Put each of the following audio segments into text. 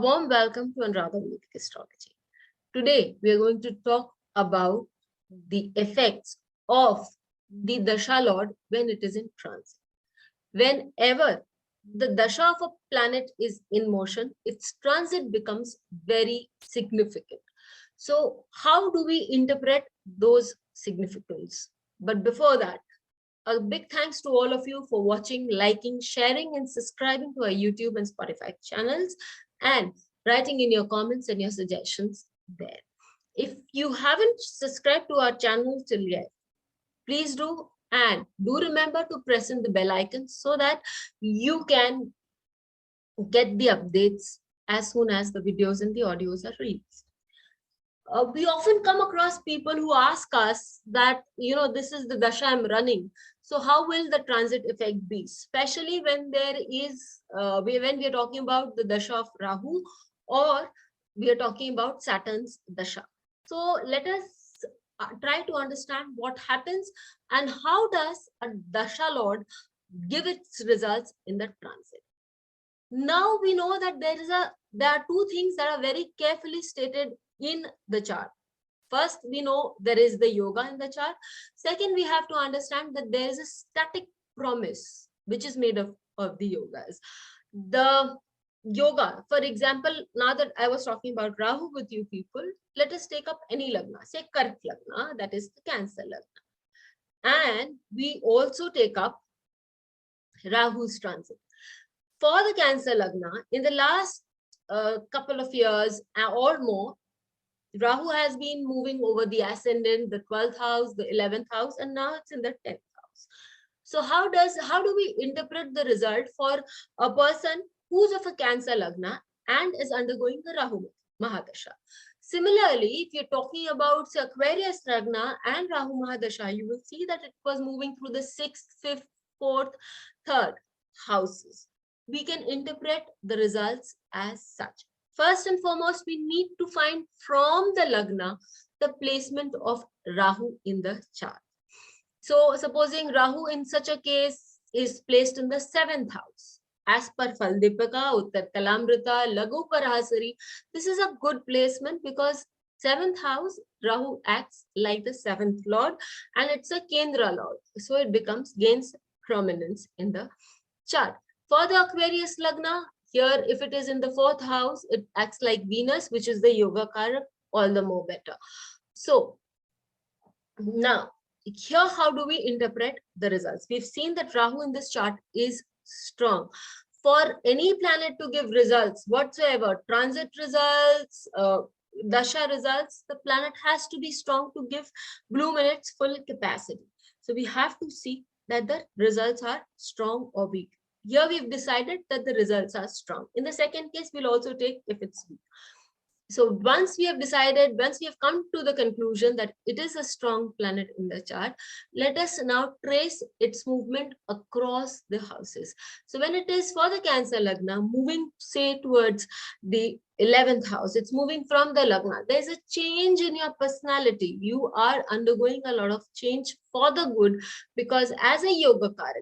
warm welcome to Anuradha Vedic Astrology. Today, we are going to talk about the effects of the Dasha Lord when it is in transit. Whenever the Dasha of a planet is in motion, its transit becomes very significant. So, how do we interpret those significance? But before that, a big thanks to all of you for watching, liking, sharing, and subscribing to our YouTube and Spotify channels, and writing in your comments and your suggestions there. If you haven't subscribed to our channel till yet, please do, and do remember to press in the bell icon so that you can get the updates as soon as the videos and the audios are released. We often come across people who ask us that, this is the Dasha I'm running. So how will the transit effect be? Especially when there is, when we are talking about the Dasha of Rahu, or we are talking about Saturn's Dasha. So let us try to understand what happens and how does a Dasha Lord give its results in the transit. Now we know that there are two things that are very carefully stated in the chart. First, we know there is the yoga in the chart. Second, we have to understand that there is a static promise which is made of the yogas. The yoga, for example, now that I was talking about Rahu with you people, let us take up any lagna, say Kark lagna, that is the Cancer lagna. And we also take up Rahu's transit. For the Cancer lagna, in the last couple of years or more, Rahu has been moving over the ascendant, the 12th house, the 11th house, and now it's in the 10th house. So how do we interpret the result for a person who's of a Cancer lagna and is undergoing the Rahu Mahadasha? Similarly, if you're talking about say, Aquarius lagna and Rahu Mahadasha, you will see that it was moving through the 6th, 5th, 4th, 3rd houses. We can interpret the results as such. First and foremost, we need to find from the lagna the placement of Rahu in the chart. So supposing Rahu in such a case is placed in the 7th house, as per Faldipaka, Uttar Kalamrita, Lagu Parahasari, this is a good placement because 7th house, Rahu acts like the 7th lord and it's a Kendra lord. So it gains prominence in the chart. For the Aquarius lagna, here, if it is in the 4th house, it acts like Venus, which is the yoga karak, all the more better. So now, here, how do we interpret the results? We've seen that Rahu in this chart is strong. For any planet to give results whatsoever, transit results, Dasha results, the planet has to be strong to give bloom in its full capacity. So we have to see that the results are strong or weak. Here we've decided that the results are strong. In the second case, we'll also take if it's weak. So once we have decided, once we have come to the conclusion that it is a strong planet in the chart, let us now trace its movement across the houses. So when it is for the Cancer lagna, moving say towards the 11th house, it's moving from the lagna. There's a change in your personality. You are undergoing a lot of change for the good because as a yoga karak,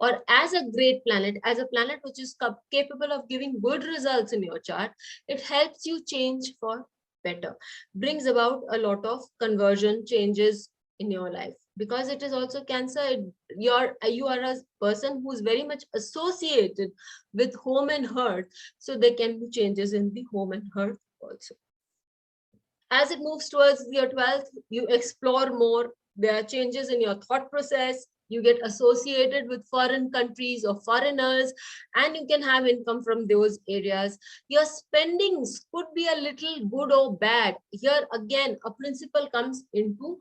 or as a great planet, as a planet which is capable of giving good results in your chart, it helps you change for better, brings about a lot of conversion changes in your life. Because it is also Cancer, you are a person who is very much associated with home and hearth. So there can be changes in the home and hearth also. As it moves towards your 12th, you explore more. There are changes in your thought process. You get associated with foreign countries or foreigners, and you can have income from those areas. Your spendings could be a little good or bad. Here again, a principle comes into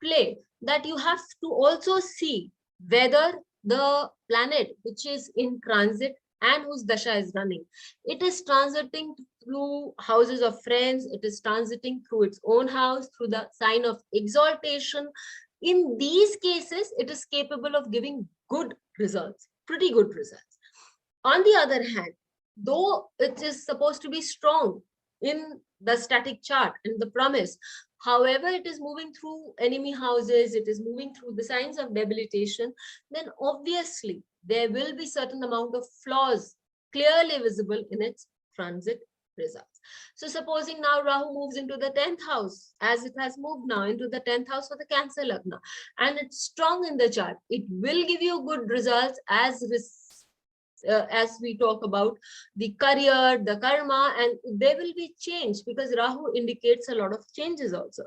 play that you have to also see whether the planet which is in transit and whose Dasha is running, it is transiting through houses of friends, it is transiting through its own house, through the sign of exaltation. In these cases, it is capable of giving good results, pretty good results. On the other hand, though it is supposed to be strong in the static chart, in the promise, however, it is moving through enemy houses, it is moving through the signs of debilitation, then obviously there will be certain amount of flaws clearly visible in its transit results. So supposing now Rahu moves into the 10th house, as it has moved now into the 10th house for the Cancer Lagna, and it's strong in the chart, it will give you good results as we talk about the career, the karma, and there will be change because Rahu indicates a lot of changes also.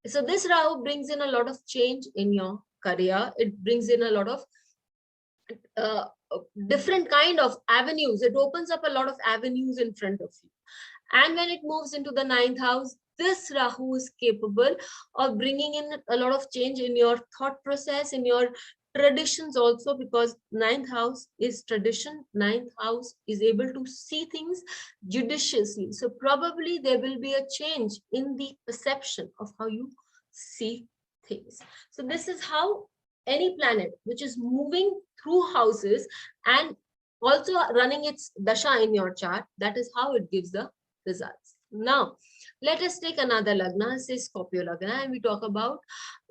So this Rahu brings in a lot of change in your career. It brings in a lot of uh, different kind of avenues. It opens up a lot of avenues in front of you. And when it moves into the 9th house, this Rahu is capable of bringing in a lot of change in your thought process, in your traditions also, because 9th house is tradition. 9th house is able to see things judiciously. So probably there will be a change in the perception of how you see things. So this is how any planet which is moving through houses and also running its dasha in your chart, that is how it gives the results. Now, let us take another lagna, say Scorpio lagna, and we talk about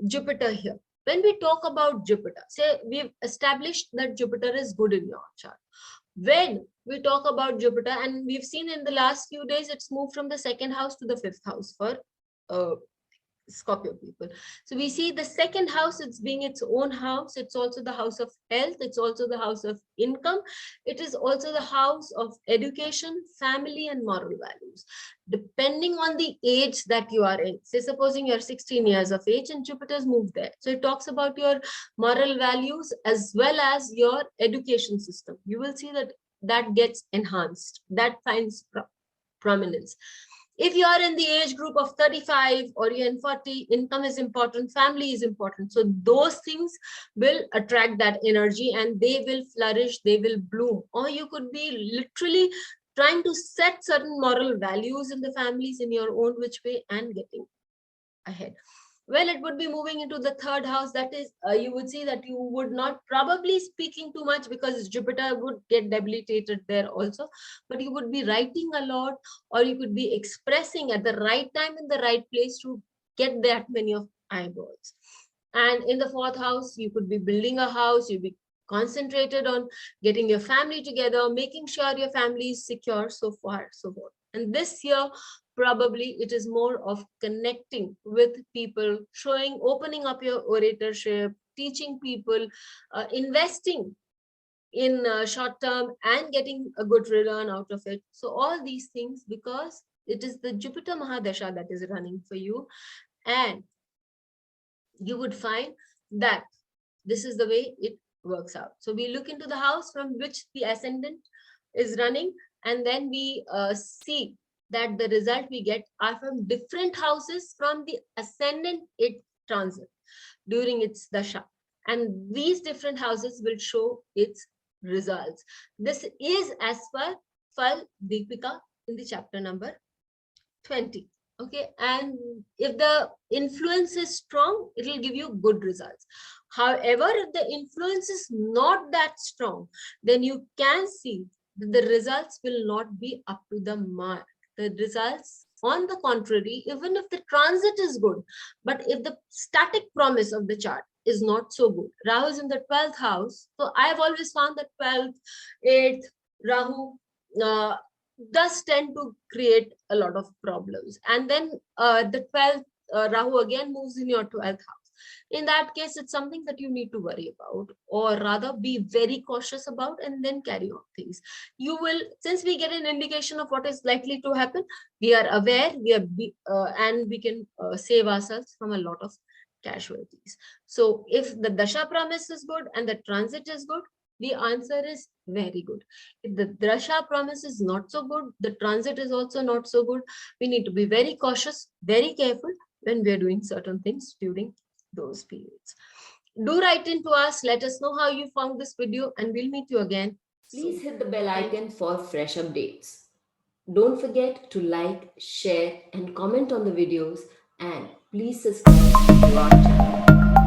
Jupiter here. When we talk about Jupiter, say we've established that Jupiter is good in your chart. When we talk about Jupiter, and we've seen in the last few days, it's moved from the 2nd house to the 5th house for Scorpio people. So we see the 2nd house, it's being its own house. It's also the house of health. It's also the house of income. It is also the house of education, family, and moral values. Depending on the age that you are in, say supposing you're 16 years of age and Jupiter's moved there. So it talks about your moral values as well as your education system. You will see that that gets enhanced, that finds prominence. If you are in the age group of 35 or you're in 40, income is important, family is important. So those things will attract that energy and they will flourish, they will bloom. Or you could be literally trying to set certain moral values in the families in your own which way and getting ahead. Well, it would be moving into the 3rd house. That is, you would see that you would not probably speaking too much because Jupiter would get debilitated there also, but you would be writing a lot, or you could be expressing at the right time in the right place to get that many of eyeballs. And in the 4th house, you could be building a house, you'd be concentrated on getting your family together, making sure your family is secure, so far, so forth. And this year, probably it is more of connecting with people, showing, opening up your oratorship, teaching people, investing in short term and getting a good return out of it. So all these things, because it is the Jupiter Mahadasha that is running for you, and you would find that this is the way it works out. So we look into the house from which the ascendant is running, and then we see that the result we get are from different houses from the ascendant it transit during its dasha. And these different houses will show its results. This is as per Fal Deepika in the chapter number 20. Okay, and if the influence is strong, it will give you good results. However, if the influence is not that strong, then you can see that the results will not be up to the mark. The results, on the contrary, even if the transit is good, but if the static promise of the chart is not so good, Rahu is in the 12th house. So I have always found that 12th, 8th, Rahu does tend to create a lot of problems. And then the 12th, Rahu again moves in your 12th house. In that case, it's something that you need to worry about, or rather be very cautious about, and then carry on things. You will, since we get an indication of what is likely to happen, we are aware, and we can save ourselves from a lot of casualties. So if the dasha promise is good and the transit is good, the answer is very good. If the dasha promise is not so good, the transit is also not so good, we need to be very cautious, very careful when we are doing certain things during those periods. Do write in to us, let us know how you found this video, and we'll meet you again. Please hit the bell icon for fresh updates. Don't forget to like, share, and comment on the videos, and please subscribe to our channel.